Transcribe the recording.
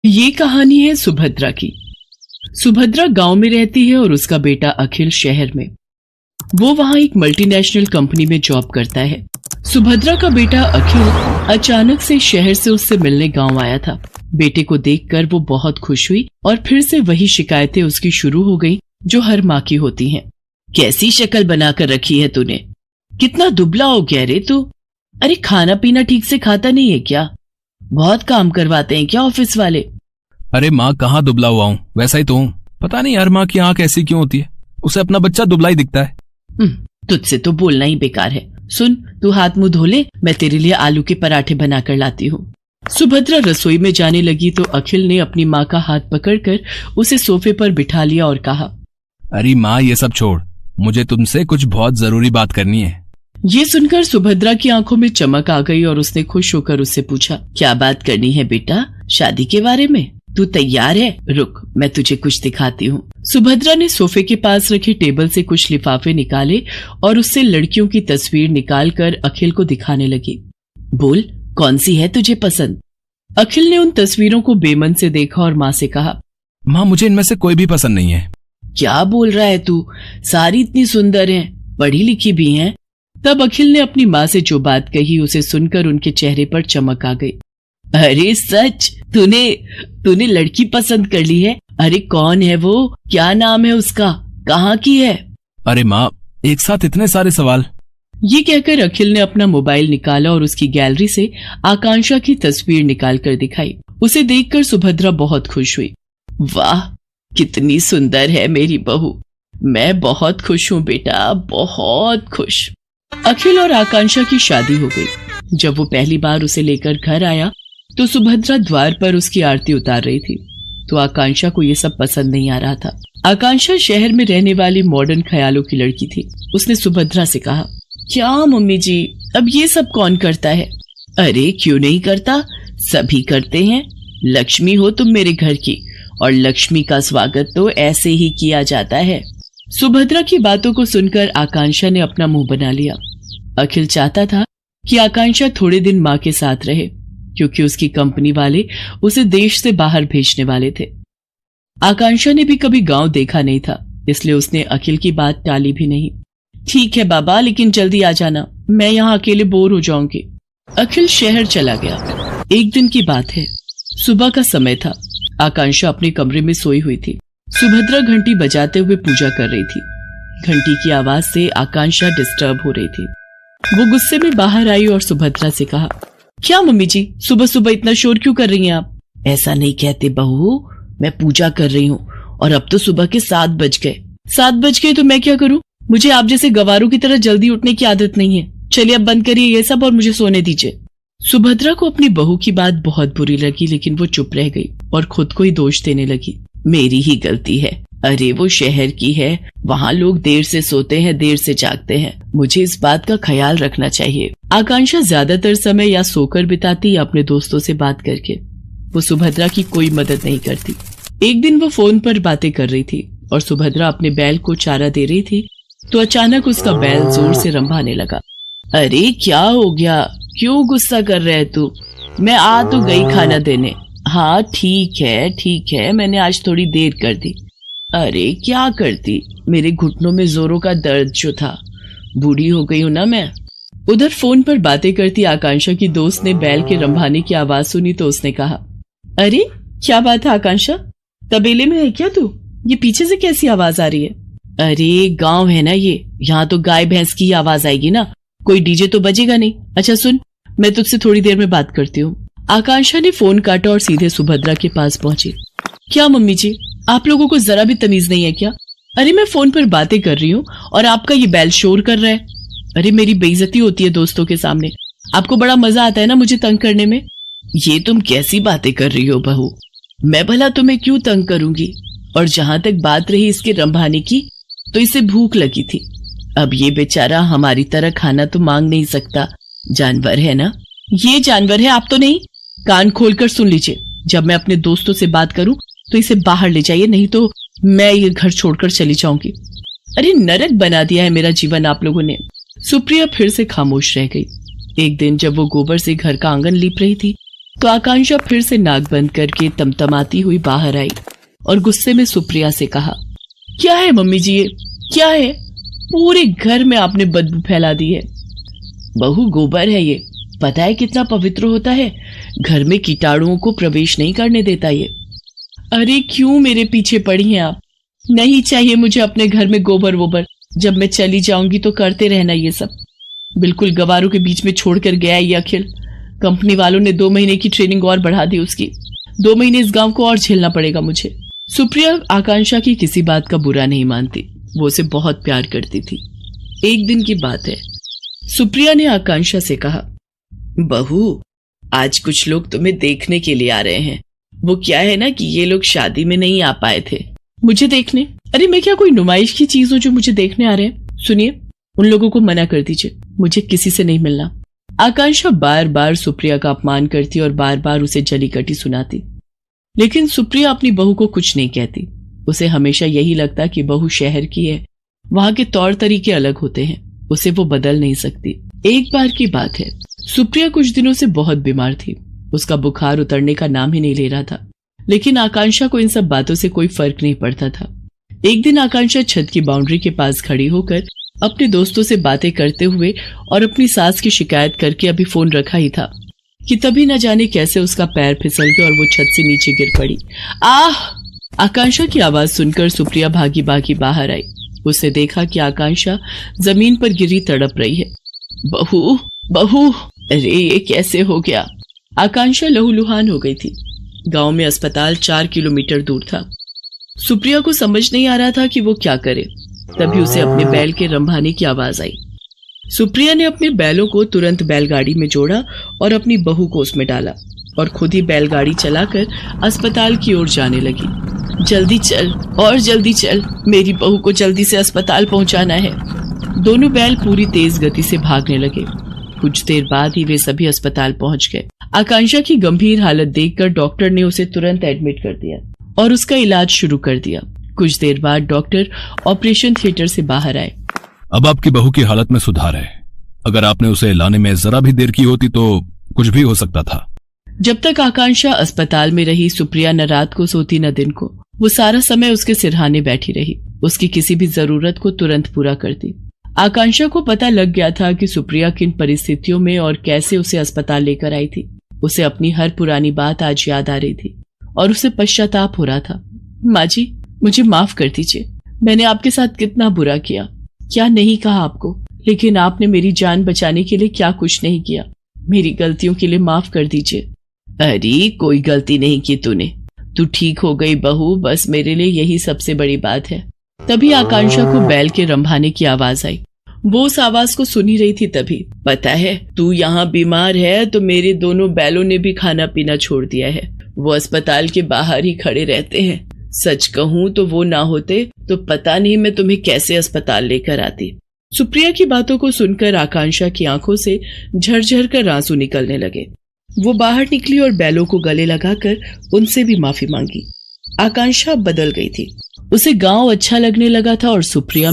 ये कहानी है सुभद्रा की। सुभद्रा गांव में रहती है और उसका बेटा अखिल शहर में। वो वहां एक मल्टीनेशनल कंपनी में जॉब करता है। सुभद्रा का बेटा अखिल अचानक से शहर से उससे मिलने गांव आया था। बेटे को देखकर वो बहुत खुश हुई और फिर से वही शिकायतें उसकी शुरू हो गई जो हर माँ की होती हैं। कैसी शक्ल बनाकर रखी है तूने, कितना दुबला हो गया रे तू। अरे खाना पीना ठीक से खाता नहीं है क्या? बहुत काम करवाते हैं क्या ऑफिस वाले? अरे माँ कहाँ दुबला हुआ हूँ, वैसा ही तो हूँ। पता नहीं हर माँ की आंख ऐसी क्यों होती है, उसे अपना बच्चा दुबला ही दिखता है। तुझसे तो बोलना ही बेकार है। सुन, तू हाथ मुंह धो ले, मैं तेरे लिए आलू के पराठे बनाकर लाती हूँ। सुभद्रा रसोई में जाने लगी तो अखिल ने अपनी माँ का हाथ पकड़कर उसे सोफे पर बिठा लिया और कहा, अरे माँ ये सब छोड़, मुझे तुमसे कुछ बहुत जरूरी बात करनी है। ये सुनकर सुभद्रा की आंखों में चमक आ गई और उसने खुश होकर उससे पूछा, क्या बात करनी है बेटा? शादी के बारे में? तू तैयार है? रुक, मैं तुझे कुछ दिखाती हूँ। सुभद्रा ने सोफे के पास रखे टेबल से कुछ लिफाफे निकाले और उससे लड़कियों की तस्वीर निकालकर अखिल को दिखाने लगी। बोल, कौन सी है तुझे पसंद? अखिल ने उन तस्वीरों को बेमन से देखा और माँ से कहा, माँ मुझे इनमें से कोई भी पसंद नहीं है। क्या बोल रहा है तू? सारी इतनी सुंदर हैं, पढ़ी लिखी भी हैं। तब अखिल ने अपनी माँ से जो बात कही उसे सुनकर उनके चेहरे पर चमक आ गई। अरे सच, तूने लड़की पसंद कर ली है? अरे कौन है वो? क्या नाम है उसका? कहाँ की है? अरे माँ एक साथ इतने सारे सवाल। ये कहकर अखिल ने अपना मोबाइल निकाला और उसकी गैलरी से आकांक्षा की तस्वीर निकाल कर दिखाई। उसे देखकर सुभद्रा बहुत खुश हुई। वाह, कितनी सुंदर है मेरी बहू। मैं बहुत खुश हूँ बेटा, बहुत खुश। अखिल और आकांक्षा की शादी हो गई। जब वो पहली बार उसे लेकर घर आया तो सुभद्रा द्वार पर उसकी आरती उतार रही थी, तो आकांक्षा को ये सब पसंद नहीं आ रहा था। आकांक्षा शहर में रहने वाली मॉडर्न ख्यालों की लड़की थी। उसने सुभद्रा से कहा, क्या मम्मी जी, अब ये सब कौन करता है? अरे क्यों नहीं करता, सभी करते हैं। लक्ष्मी हो तुम मेरे घर की, और लक्ष्मी का स्वागत तो ऐसे ही किया जाता है। सुभद्रा की बातों को सुनकर आकांक्षा ने अपना मुंह बना लिया। अखिल चाहता था कि आकांक्षा थोड़े दिन माँ के साथ रहे, क्योंकि उसकी कंपनी वाले उसे देश से बाहर भेजने वाले थे। आकांक्षा ने भी कभी गांव देखा नहीं था, इसलिए उसने अखिल की बात टाली भी नहीं। ठीक है बाबा, लेकिन जल्दी आ जाना, मैं यहाँ अकेले बोर हो जाऊंगी। अखिल शहर चला गया। एक दिन की बात है, सुबह का समय था। आकांक्षा अपने कमरे में सोई हुई थी। सुभद्रा घंटी बजाते हुए पूजा कर रही थी। घंटी की आवाज से आकांक्षा डिस्टर्ब हो रही थी। वो गुस्से में बाहर आई और सुभद्रा से कहा, क्या मम्मी जी, सुबह सुबह इतना शोर क्यों कर रही हैं आप? ऐसा नहीं कहते बहू, मैं पूजा कर रही हूँ और अब तो सुबह के 7 बज गए। 7 बज गए तो मैं क्या करूँ? मुझे आप जैसे गवारों की तरह जल्दी उठने की आदत नहीं है। चलिए अब बंद करिए ये सब और मुझे सोने दीजिए। सुभद्रा को अपनी बहू की बात बहुत बुरी लगी, लेकिन वो चुप रह गई और खुद को ही दोष देने लगी। मेरी ही गलती है। अरे वो शहर की है, वहाँ लोग देर से सोते हैं, देर से जागते हैं। मुझे इस बात का ख्याल रखना चाहिए। आकांक्षा ज्यादातर समय या सोकर बिताती या अपने दोस्तों से बात करके। वो सुभद्रा की कोई मदद नहीं करती। एक दिन वो फोन पर बातें कर रही थी और सुभद्रा अपने बैल को चारा दे रही थी, तो अचानक उसका बैल जोर से रंभाने लगा। अरे क्या हो गया, क्यों गुस्सा कर रहे है तू? मैं आ तो गई खाना देने। हाँ ठीक है, मैंने आज थोड़ी देर कर दी। अरे क्या करती, मेरे घुटनों में जोरों का दर्द जो था। बूढ़ी हो गई हूं ना मैं। उधर फोन पर बातें करती आकांक्षा की दोस्त ने बैल के रंभाने की आवाज सुनी तो उसने कहा, अरे क्या बात है आकांक्षा, तबेले में है क्या तू? ये पीछे से कैसी आवाज आ रही है? अरे गांव है ना ये, यहाँ तो गाय भैंस की आवाज आएगी ना, कोई डीजे तो बजेगा नहीं। अच्छा सुन, मैं तुझसे थोड़ी देर में बात करती हूँ। आकांक्षा ने फोन काटा और सीधे सुभद्रा के पास पहुंची। क्या मम्मी जी, आप लोगों को जरा भी तमीज नहीं है क्या? अरे मैं फोन पर बातें कर रही हूँ और आपका ये बैल शोर कर रहा है। अरे मेरी बेइज्जती होती है दोस्तों के सामने। आपको बड़ा मजा आता है ना मुझे तंग करने में। ये तुम कैसी बातें कर रही हो बहू? मैं भला तुम्हें क्यों तंग करूंगी? और जहां तक बात रही इसके रंभाने की, तो इसे भूख लगी थी। अब ये बेचारा हमारी तरह खाना तो मांग नहीं सकता, जानवर है ना। ये जानवर है, आप तो नहीं। कान खोलकर सुन लीजिए, जब मैं अपने दोस्तों से बात करूं तो इसे बाहर ले जाइए, नहीं तो मैं ये घर छोड़कर चली जाऊंगी। अरे नरक बना दिया है मेरा जीवन आप लोगों ने। सुप्रिया फिर से खामोश रह गई। एक दिन जब वो गोबर से घर का आंगन लीप रही थी तो आकांक्षा फिर से नाक बंद करके तमतमाती हुई बाहर आई और गुस्से में सुप्रिया से कहा, क्या है मम्मी जी ये क्या है? पूरे घर में आपने बदबू फैला दी है। बहू, गोबर है ये, पता है कितना पवित्र होता है, घर में कीटाणुओं को प्रवेश नहीं करने देता ये। अरे क्यों मेरे पीछे पड़ी हैं आप? नहीं चाहिए मुझे अपने घर में गोबर वोबर, जब मैं चली जाऊंगी तो करते रहना ये सब। बिल्कुल गवारों के बीच में छोड़कर गया ये अखिल। कंपनी वालों ने 2 महीने की ट्रेनिंग और बढ़ा दी उसकी। 2 महीने इस गांव को और झेलना पड़ेगा मुझे। सुप्रिया आकांक्षा की किसी बात का बुरा नहीं मानती, वो उसे बहुत प्यार करती थी। एक दिन की बात है, सुप्रिया ने आकांक्षा से कहा, बहू, आज कुछ लोग तुम्हें देखने के लिए आ रहे हैं। वो क्या है ना कि ये लोग शादी में नहीं आ पाए थे। मुझे देखने? अरे मैं क्या कोई नुमाइश की चीज हूं जो मुझे देखने आ रहे हैं? सुनिए, उन लोगों को मना कर दीजिए, मुझे किसी से नहीं मिलना। आकांक्षा बार बार सुप्रिया का अपमान करती और बार बार उसे जली कटी सुनाती, लेकिन सुप्रिया अपनी बहू को कुछ नहीं कहती। उसे हमेशा यही लगता कि बहू शहर की है, वहां के तौर तरीके अलग होते हैं, उसे वो बदल नहीं सकती। एक बार की बात है, सुप्रिया कुछ दिनों से बहुत बीमार थी। उसका बुखार उतरने का नाम ही नहीं ले रहा था, लेकिन आकांक्षा को इन सब बातों से कोई फर्क नहीं पड़ता था। एक दिन आकांक्षा छत की बाउंड्री के पास खड़ी होकर अपने दोस्तों से बातें करते हुए और अपनी सास की शिकायत करके अभी फोन रखा ही था कि तभी न जाने कैसे उसका पैर फिसल गया और वो छत से नीचे गिर पड़ी। आह! आकांक्षा की आवाज सुनकर सुप्रिया भागी भागी बाहर आई। उसने देखा कि आकांक्षा जमीन पर गिरी तड़प रही है। बहू, बहू, अरे ये कैसे हो गया? आकांक्षा लहूलुहान हो गई थी। गांव में अस्पताल 4 किलोमीटर दूर था। सुप्रिया को समझ नहीं आ रहा था कि वो क्या करे। तभी उसे अपने बैल के रंभाने की आवाज आई। सुप्रिया ने अपने बैलों को तुरंत बैलगाड़ी में जोड़ा और अपनी बहू को उसमें डाला और खुद ही बैलगाड़ी चलाकर अस्पताल की ओर जाने लगी। जल्दी चल और जल्दी चल, मेरी बहू को जल्दी से अस्पताल पहुंचाना है। दोनों बैल पूरी तेज गति से भागने लगे। कुछ देर बाद ही वे सभी अस्पताल पहुंच गए। आकांक्षा की गंभीर हालत देखकर डॉक्टर ने उसे तुरंत एडमिट कर दिया और उसका इलाज शुरू कर दिया। कुछ देर बाद डॉक्टर ऑपरेशन थिएटर से बाहर आए। अब आपकी बहू की हालत में सुधार है। अगर आपने उसे लाने में जरा भी देर की होती तो कुछ भी हो सकता था। जब तक आकांक्षा अस्पताल में रही, सुप्रिया न रात को सोती न दिन को। वो सारा समय उसके सिरहाने बैठी रही, उसकी किसी भी जरूरत को तुरंत पूरा करती। आकांक्षा को पता लग गया था कि सुप्रिया किन परिस्थितियों में और कैसे उसे अस्पताल लेकर आई थी। उसे अपनी हर पुरानी बात आज याद आ रही थी और उसे पश्चाताप हो रहा था। माँ जी, मुझे माफ कर दीजिए, मैंने आपके साथ कितना बुरा किया, क्या नहीं कहा आपको, लेकिन आपने मेरी जान बचाने के लिए क्या कुछ नहीं किया। मेरी गलतियों के लिए माफ कर दीजिए। अरे कोई गलती नहीं की तूने, तू ठीक हो गई बहू, बस मेरे लिए यही सबसे बड़ी बात है। तभी आकांक्षा को बैल के रंभाने की आवाज आई। वो उस आवाज को सुनी रही थी। तभी, पता है तू यहाँ बीमार है तो मेरे दोनों बैलों ने भी खाना पीना छोड़ दिया है। वो अस्पताल के बाहर ही खड़े रहते हैं। सच कहूँ तो वो ना होते तो पता नहीं मैं तुम्हें कैसे अस्पताल लेकर आती। सुप्रिया की बातों को सुनकर आकांक्षा की आंखों से झरझर कर आंसू निकलने लगे। वो बाहर निकली और बैलों को गले लगाकर उनसे भी माफी मांगी। आकांक्षा बदल गई थी। उसे गांव अच्छा लगने लगा था और सुप्रिया